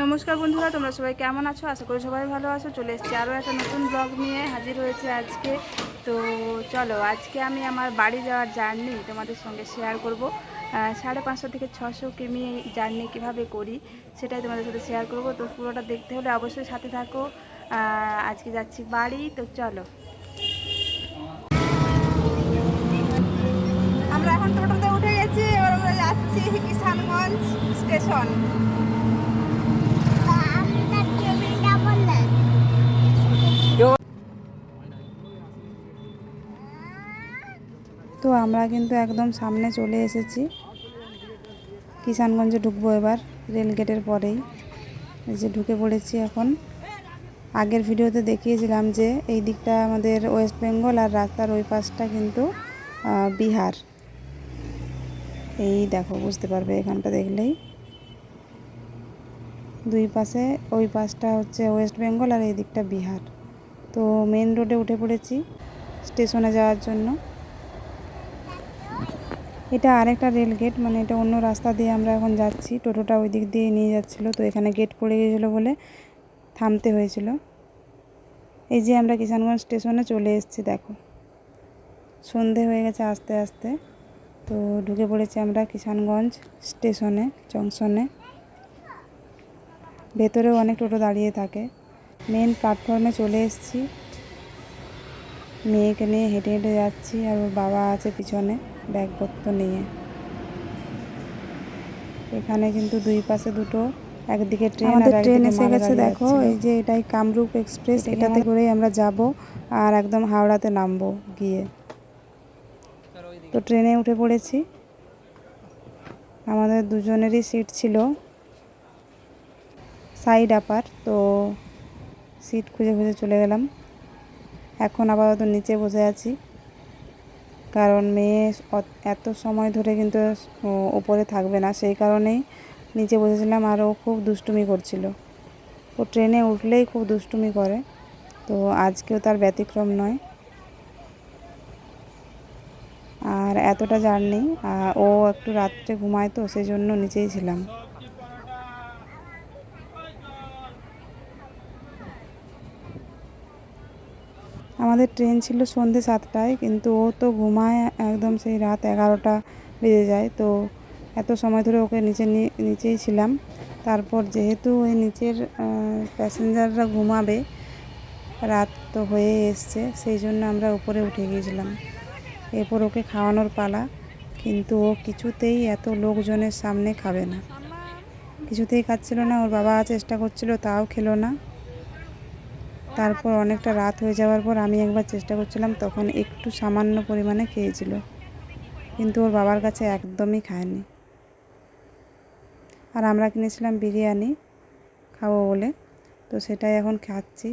নমস্কার বন্ধুরা, তোমরা সবাই কেমন আছো? আশা করি সবাই ভালো আছো। চলে এসেছি আরও একটা নতুন ব্লগ নিয়ে হাজির হয়েছে আজকে। তো চলো, আজকে আমি আমার বাড়ি যাওয়ার জার্নি তোমাদের সঙ্গে শেয়ার করব। 550 থেকে 600 কিমি জার্নি কীভাবে করি সেটাই তোমাদের সাথে শেয়ার করব। তো পুরোটা দেখতে হলে অবশ্যই সাথে থাকো। আজকে যাচ্ছি বাড়ি, তো চলো। আমরা এখন টোটোতে উঠে গেছি, এবার আমরা যাচ্ছি কিষানগঞ্জ স্টেশন। তো আমরা কিন্তু একদম সামনে চলে এসেছি, কিষানগঞ্জে ঢুকবো এবার রেলগেটের পরেই। এই যে ঢুকে পড়েছি এখন। আগের ভিডিওতে দেখিয়েছিলাম যে এই দিকটা আমাদের ওয়েস্ট বেঙ্গল আর রাস্তার ওই পাশটা কিন্তু বিহার। এই দেখো, বুঝতে পারবে এখানটা দেখলেই। দুই পাশে, ওই পাশটা হচ্ছে ওয়েস্ট বেঙ্গল আর এই দিকটা বিহার। তো মেন রোডে উঠে পড়েছি স্টেশনে যাওয়ার জন্য। এটা আরেকটা রেল গেট, মানে এটা অন্য রাস্তা দিয়ে আমরা এখন যাচ্ছি। টোটোটা ওই দিক দিয়ে নিয়ে যাচ্ছিলো, তো এখানে গেট পড়ে গিয়েছিলো বলে থামতে হয়েছিল। এই যে আমরা কিষানগঞ্জ স্টেশনে চলে এসেছি। দেখো, সন্ধে হয়ে গেছে আস্তে আস্তে। তো ঢুকে পড়েছি আমরা কিষানগঞ্জ স্টেশনে, জংশনে। ভেতরেও অনেক টোটো দাঁড়িয়ে থাকে। মেন প্ল্যাটফর্মে চলে এসেছি। মেয়েকে নিয়ে হেঁটে হেঁটে যাচ্ছি, আর ওর বাবা আছে পিছনে ব্যাগপত্র নিয়ে। এখানে কিন্তু দুই পাশে দুটো, একদিকে ট্রেন, আমাদের ট্রেন এসে গেছে। দেখো, এই যে এটাই কামরূপ এক্সপ্রেস, এটাতে করেই আমরা যাব আর একদম হাওড়াতে নামবো গিয়ে। তো ট্রেনে উঠে পড়েছি। আমাদের দুজনেরই সিট ছিল সাইড আপার, তো সিট খুঁজে খুঁজে চলে গেলাম। এখন আপাতত নিচে বসে আছি, কারণ মেয়ে এত সময় ধরে কিন্তু উপরে থাকবে না, সেই কারণেই নিচে বসেছিলাম। আর ও খুব দুষ্টুমি করছিল। ও ট্রেনে উঠলেই খুব দুষ্টুমি করে, তো আজকেও তার ব্যতিক্রম নয়। আর এতটা জার্নি, ও একটু রাত্রে ঘুমায়, তো সেই জন্য নিচেই ছিলাম। আমাদের ট্রেন ছিল সন্ধ্যে 7টায়, কিন্তু ও তো ঘুমায় একদম সেই রাত 11টা বেজে যায়। তো এত সময় ধরে ওকে নিচেই ছিলাম। তারপর যেহেতু ওই নিচের প্যাসেঞ্জাররা ঘুমাবে, রাত তো হয়ে এসছে, সেই জন্য আমরা উপরে উঠে গিয়েছিলাম। এরপর ওকে খাওয়ানোর পালা, কিন্তু ও কিছুতেই এত লোকজনের সামনে খাবে না, কিছুতেই খাচ্ছিল না। ওর বাবা চেষ্টা করছিল, তাও খেলো না। তারপর অনেকটা রাত হয়ে যাওয়ার পর আমি একবার চেষ্টা করছিলাম, তখন একটু সামান্য পরিমাণে খেয়েছিল, কিন্তু ওর বাবার কাছে একদমই খায়নি। আর আমরা কিনেছিলাম বিরিয়ানি খাবো বলে, তো সেটাই এখন খাচ্ছি।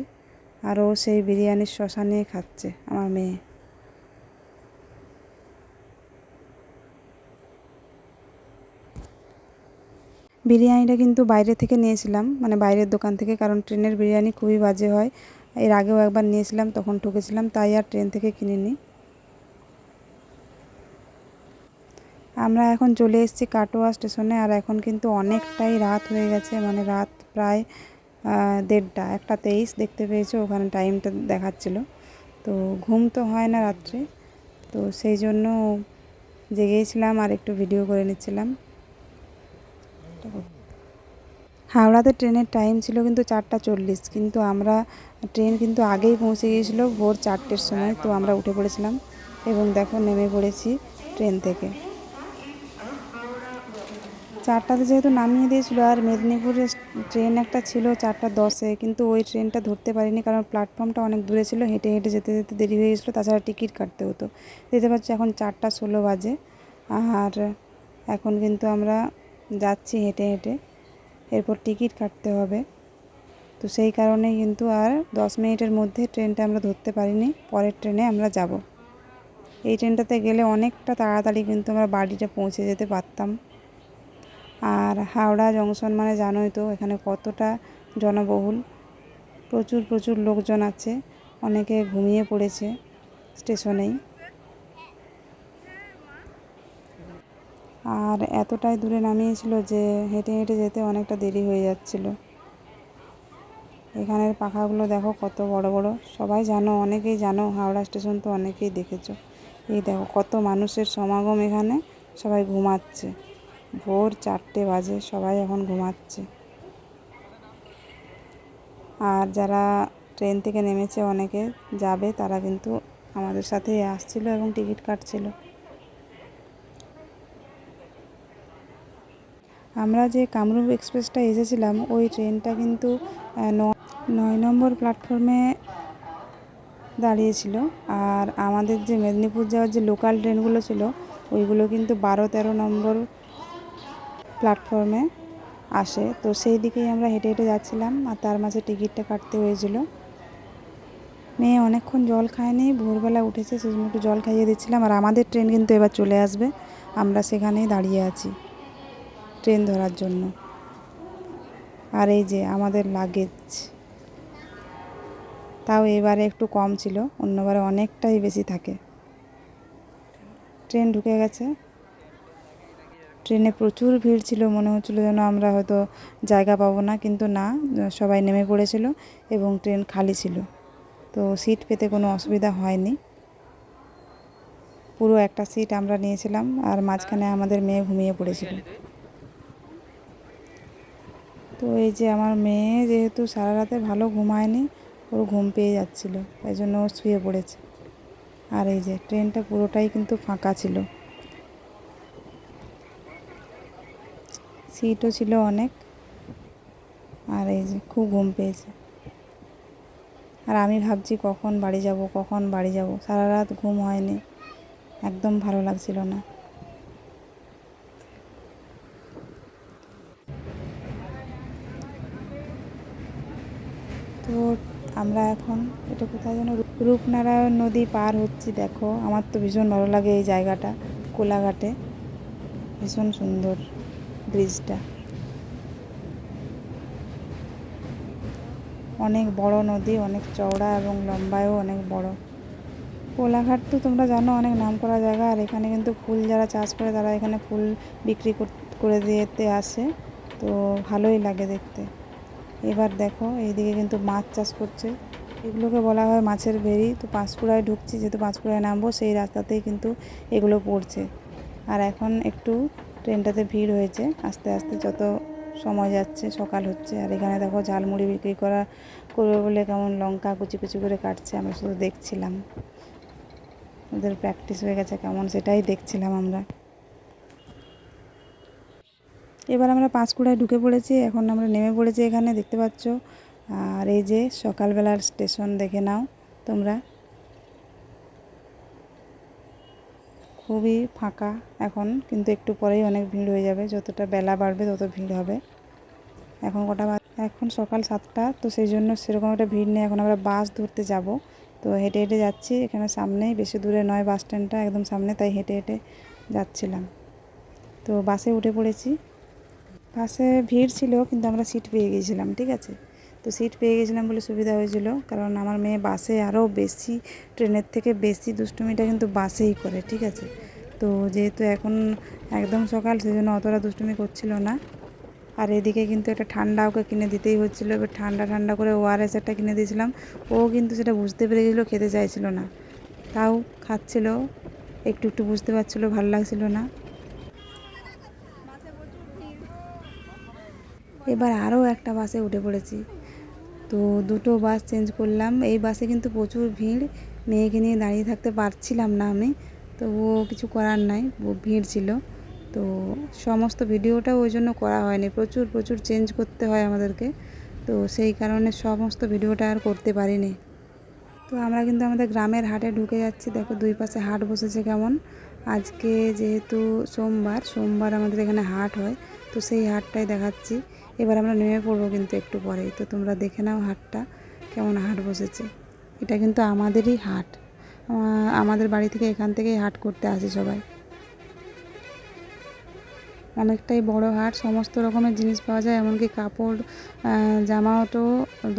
আর ও সেই বিরিয়ানির শসা নিয়ে খাচ্ছে, আমার মেয়ে। বিরিয়ানিটা কিন্তু বাইরে থেকে নিয়েছিলাম, মানে বাইরের দোকান থেকে, কারণ ট্রেনের বিরিয়ানি খুবই বাজে হয়। এর আগেও একবার নিয়েছিলাম, তখন ঠকেছিলাম, তাই আর ট্রেন থেকে কিনিনি। আমরা এখন চলে এসেছি কাটোয়া স্টেশনে। আর এখন কিন্তু অনেকটাই রাত হয়ে গেছে, মানে রাত প্রায় 1:30, 1:23 দেখতে পেয়েছো, ওখানে টাইমটা দেখাচ্ছিল। তো ঘুম তো হয় না রাত্রে, তো সেই জন্য জেগেছিলাম আর একটু ভিডিও করে নিচ্ছিলাম। হাওড়াতে ট্রেনের টাইম ছিল কিন্তু 4:40, কিন্তু আমরা ট্রেন কিন্তু আগেই পৌঁছে গিয়েছিল ভোর 4টের সময়। তো আমরা উঠে পড়েছিলাম এবং দেখো নেমে পড়েছি ট্রেন থেকে। 4টাতে যেহেতু নামিয়ে দিয়েছিল, আর মেদিনীপুরের ট্রেন একটা ছিল 4:10-এ, কিন্তু ওই ট্রেনটা ধরতে পারিনি, কারণ প্ল্যাটফর্মটা অনেক দূরে ছিল। হেঁটে হেঁটে যেতে যেতে দেরি হয়ে গেছিলো, তাছাড়া টিকিট কাটতে হতো। দেখতে পাচ্ছি এখন 4:16 বাজে, আর এখন কিন্তু আমরা যাচ্ছি হেঁটে হেঁটে। এরপর টিকিট কাটতে হবে, তো সেই কারণেই কিন্তু আর 10 মিনিটের মধ্যে ট্রেনটা আমরা ধরতে পারিনি। পরের ট্রেনে আমরা যাব। এই ট্রেনটাতে গেলে অনেকটা তাড়াতাড়ি কিন্তু আমরা বাড়িতে পৌঁছে যেতে পারতাম। আর হাওড়া জংশন মানে জানোই তো এখানে কতটা জনবহুল, প্রচুর প্রচুর লোকজন আছে, অনেকে ঘুমিয়ে পড়েছে স্টেশনেই। আর এতটাই দূরে নামিয়েছিল যে হেঁটে হেঁটে যেতে অনেকটা দেরি হয়ে যাচ্ছিল। এখানের পাখাগুলো দেখো কত বড় বড়। সবাই জানো, অনেকেই জানো, হাওড়া স্টেশন তো অনেকেই দেখেছো। এই দেখো কত মানুষের সমাগম এখানে, সবাই ঘুমাচ্ছে। ভোর 4টে বাজে, সবাই এখন ঘুমাচ্ছে। আর যারা ট্রেন থেকে নেমেছে, অনেকে যাবে, তারা কিন্তু আমাদের সাথেই আসছিল এবং টিকিট কাটছিল। আমরা যে কামরূপ এক্সপ্রেসটা এসেছিলাম, ওই ট্রেনটা কিন্তু 9 নম্বর প্ল্যাটফর্মে দাঁড়িয়েছিল। আর আমাদের যে মেদিনীপুর যাওয়ার যে লোকাল ট্রেনগুলো ছিল, ওইগুলো কিন্তু 12-13 নম্বর প্ল্যাটফর্মে আসে। তো সেই দিকেই আমরা হেঁটে হেঁটে যাচ্ছিলাম, আর তার মাঝে টিকিটটা কাটতে হয়েছিল। মেয়ে অনেকক্ষণ জল খায়নি, ভোরবেলা উঠেছে, সেজন্য একটু জল খাইয়ে দিচ্ছিলাম। আর আমাদের ট্রেন কিন্তু এবার চলে আসবে, আমরা সেখানেই দাঁড়িয়ে আছি ট্রেন ধরার জন্য। আর এই যে আমাদের লাগেজ, তাও এবারে একটু কম ছিল, অন্যবারে অনেকটাই বেশি থাকে। ট্রেন ঢুকে গেছে। ট্রেনে প্রচুর ভিড় ছিল, মনে হচ্ছিল যেন আমরা হয়তো জায়গা পাবো না, কিন্তু না, সবাই নেমে পড়েছিল এবং ট্রেন খালি ছিল। তো সিট পেতে কোনো অসুবিধা হয়নি। পুরো একটা সিট আমরা নিয়েছিলাম, আর মাঝখানে আমাদের মেয়ে ঘুমিয়ে পড়েছিল। তো এই যে আমার মেয়ে যেহেতু সারা রাতে ভালো ঘুমায়নি, ওর ঘুম পেয়ে যাচ্ছিল, তাই জন্য ও শুয়ে পড়েছে। আর এই যে ট্রেনটা পুরোটাই কিন্তু ফাঁকা ছিল, সিটও ছিল অনেক। আর এই যে খুব ঘুম পেয়েছে। আর আমি ভাবছি কখন বাড়ি যাব, কখন বাড়ি যাব। সারা রাত ঘুম হয়নি, একদম ভালো লাগছিল না। তো আমরা এখন, এটা কোথায় যেন, রূপনারায়ণ নদী পার হচ্ছি। দেখো, আমার তো ভীষণ ভালো লাগে এই জায়গাটা, কোলাঘাটে। ভীষণ সুন্দর ব্রিজটা, অনেক বড় নদী, অনেক চওড়া এবং লম্বায়ও অনেক বড়। কোলাঘাট তো তোমরা জানো অনেক নামকরা জায়গা। আর এখানে কিন্তু ফুল যারা চাষ করে, তারা এখানে ফুল বিক্রি করে দিতে আসে, তো ভালোই লাগে দেখতে। এবার দেখো এইদিকে কিন্তু মাছ চাষ করছে, এগুলোকে বলা হয় মাছের ভেড়ি। তো পাঁশকুড়ায় ঢুকছি, যেহেতু পাঁশকুড়ায় নামবো, সেই রাস্তাতেই কিন্তু এগুলো পড়ছে। আর এখন একটু ট্রেনটাতে ভিড় হয়েছে, আস্তে আস্তে যত সময় যাচ্ছে, সকাল হচ্ছে। আর এখানে দেখো ঝালমুড়ি বিক্রি করবে বলে কেমন লঙ্কা কুচি কুচি করে কাটছে, আমরা শুধু দেখছিলাম। ওদের প্র্যাকটিস হয়ে গেছে কেমন, সেটাই দেখছিলাম আমরা। এবার আমরা পাঁশকুড়ায় ঢুকে পড়েছি, এখন আমরা নেমে পড়েছি এখানে, দেখতে পাচ্ছ। আর এই যে সকালবেলার স্টেশন দেখে নাও তোমরা, খুবই ফাঁকা এখন, কিন্তু একটু পরেই অনেক ভিড় হয়ে যাবে। যতটা বেলা বাড়বে তত ভিড় হবে। এখন কটা বাজে? এখন সকাল 7টা, তো সেই জন্য সেরকম একটা ভিড় নেই। এখন আমরা বাস ধরতে যাব, তো হেঁটে হেঁটে যাচ্ছি। এখানে সামনেই, বেশি দূরে নয় বাস স্ট্যান্ডটা, একদম সামনে, তাই হেঁটে হেঁটে যাচ্ছিলাম। তো বাসে উঠে পড়েছি। বাসে ভিড় ছিল, কিন্তু আমরা সিট পেয়ে গিয়েছিলাম, ঠিক আছে। তো সিট পেয়ে গেছিলাম বলে সুবিধা হয়েছিল, কারণ আমার মেয়ে বাসে আরও বেশি, ট্রেনের থেকে বেশি দুষ্টুমিটা কিন্তু বাসেই করে, ঠিক আছে। তো যেহেতু এখন একদম সকাল, সেজন্য অতটা দুষ্টুমি করছিল না। আর এদিকে কিন্তু একটা ঠান্ডা ওকে কিনে দিতেই হচ্ছিলো। এবার ঠান্ডা ঠান্ডা করে ওআরএস একটা কিনে দিয়েছিলাম, ও কিন্তু সেটা বুঝতে পেরে গেছিলো, খেতে চাইছিল না, তাও খাচ্ছিল, একটু একটু বুঝতে পারছিলো, ভালো লাগছিল না। এবার আরও একটা বাসে উঠে পড়েছি, তো দুটো বাস চেঞ্জ করলাম। এই বাসে কিন্তু প্রচুর ভিড়, মেয়েকে নিয়ে দাঁড়িয়ে থাকতে পারছিলাম না আমি, তো ও কিছু করার নাই, ভিড় ছিল। তো সমস্ত ভিডিওটা ওই জন্য করা হয়নি, প্রচুর প্রচুর চেঞ্জ করতে হয় আমাদেরকে, তো সেই কারণে সমস্ত ভিডিওটা আর করতে পারিনি। তো আমরা কিন্তু আমাদের গ্রামের হাটে ঢুকে যাচ্ছি। দেখো দুই পাশে হাট বসেছে কেমন। আজকে যেহেতু সোমবার আমাদের এখানে হাট হয়, তো সেই হাটটাই দেখাচ্ছি। এবার আমরা নেমে পড়বো কিন্তু একটু পরেই, তো তোমরা দেখে নাও হাটটা কেমন হাট বসেছে। এটা কিন্তু আমাদেরই হাট, আমাদের বাড়ি থেকে, এখান থেকেই হাট করতে আসে সবাই। অনেকটাই বড় হাট, সমস্ত রকমের জিনিস পাওয়া যায়, এমনকি কাপড় জামাও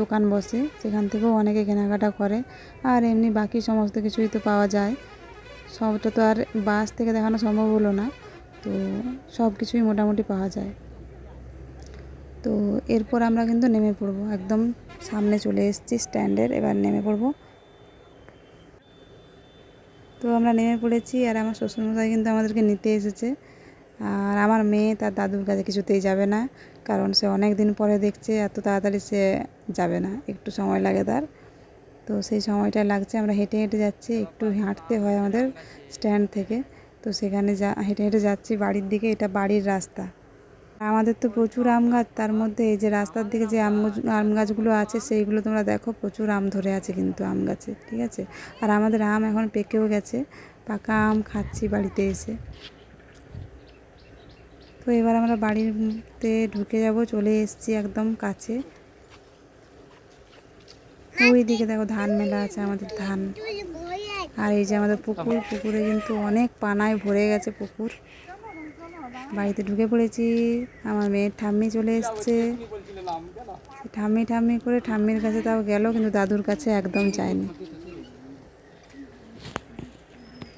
দোকান বসে, সেখান থেকেও অনেকে কেনাকাটা করে। আর এমনি বাকি সমস্ত কিছুই তো পাওয়া যায়, সবটা তো আর বাস থেকে দেখানো সম্ভব হলো না, তো সব কিছুই মোটামুটি পাওয়া যায়। তো এরপর আমরা কিন্তু নেমে পড়বো, একদম সামনে চলে এসেছি স্ট্যান্ডের, এবার নেমে পড়বো। তো আমরা নেমে পড়েছি, আর আমার শ্বশুরমশাই কিন্তু আমাদেরকে নিতে এসেছে। আর আমার মেয়ে তার দাদুর কাছে কিছুতেই যাবে না, কারণ সে অনেক দিন পরে দেখছে, এত তাড়াতাড়ি সে যাবে না, একটু সময় লাগে তার। তো সেই সময়টা লাগছে, আমরা হেঁটে হেঁটে যাচ্ছি, একটু হাঁটতে হয় আমাদের স্ট্যান্ড থেকে। তো সেখানে হেঁটে হেঁটে যাচ্ছি বাড়ির দিকে, এটা বাড়ির রাস্তা। আমাদের তো প্রচুর আম গাছ, তার মধ্যে এই যে রাস্তার দিকে যে আম গাছগুলো আছে সেইগুলো তোমরা দেখো, প্রচুর আম ধরে আছে কিন্তু আম গাছে, ঠিক আছে। আর আমাদের আম এখন পেকেও গেছে, পাকা আম খাচ্ছি বাড়িতে এসে। তো এবার আমরা বাড়িতে ঢুকে যাব, চলে এসেছি একদম কাছে। ওই দিকে দেখো ধান মেলা আছে, আমাদের ধান। আর এই যে আমাদের পুকুর, পুকুরে কিন্তু অনেক পানায় ভরে গেছে পুকুর। বাড়িতে ঢুকে পড়েছি, আমার মেয়ের ঠাম্মি চলে এসছে। ঠাম্মি ঠাম্মি করে ঠাম্মির কাছে তাও গেল, কিন্তু দাদুর কাছে একদম যায়নি।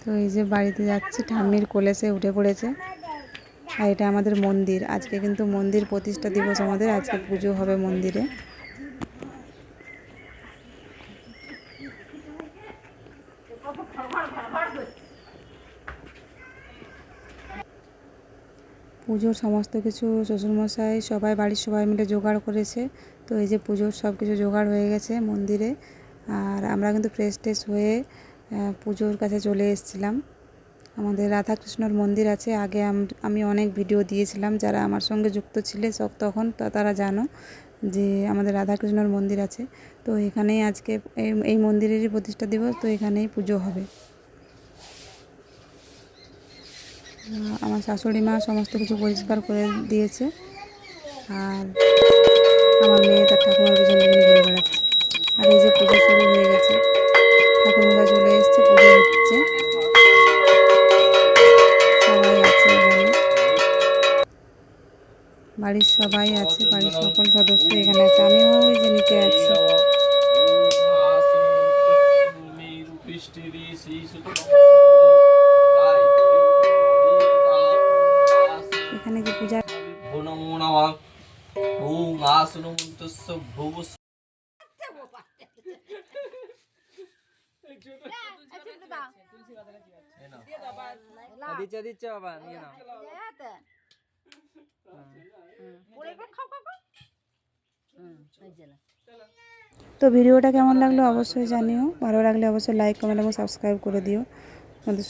তো এই যে বাড়িতে যাচ্ছি, ঠাম্মির কোলে সে উঠে পড়েছে। আর এটা আমাদের মন্দির, আজকে কিন্তু মন্দির প্রতিষ্ঠা দিবস আমাদের, আজকে পুজো হবে মন্দিরে। পুজোর সমস্ত কিছু শ্বশুরমশাই সবাই, বাড়ির সবাই মিলে জোগাড় করেছে। তো এই যে পুজোর সব কিছু জোগাড় হয়ে গেছে মন্দিরে। আর আমরা কিন্তু ফ্রেশ ট্রেশ হয়ে পুজোর কাছে চলে এসেছিলাম। আমাদের রাধাকৃষ্ণর মন্দির আছে, আগে আমি অনেক ভিডিও দিয়েছিলাম, যারা আমার সঙ্গে যুক্ত ছিলে সব তখন তারা জানো যে আমাদের রাধাকৃষ্ণর মন্দির আছে। তো এখানেই আজকে এই মন্দিরেরই প্রতিষ্ঠা দিবস, তো এখানেই পুজো হবে। আমার শাশুড়ি মা সমস্ত কিছু পরিষ্কার করে দিয়েছে, আর আমার মেয়ে তার ঠাকুমার পিছনে পিছনে ঘুরে বেড়াচ্ছে। আর এই যে পুজো শুরু হয়ে গেছে, ঠাকুরমশাই চলে এসছে, পুজো হচ্ছে, সবাই আছে এখানে, বাড়ির সবাই আছে, বাড়ির সকল সদস্য এখানে আছে, আমিও ওই যে নিচে আছি। এখানে যে পূজা দিচ্ছে বাবা, নিয়ে নাও। তো ভিডিওটা কেমন লাগলো অবশ্যই জানিও, ভালো লাগলে অবশ্যই লাইক কমেন্ট এবং সাবস্ক্রাইব করে দিও। আমাদের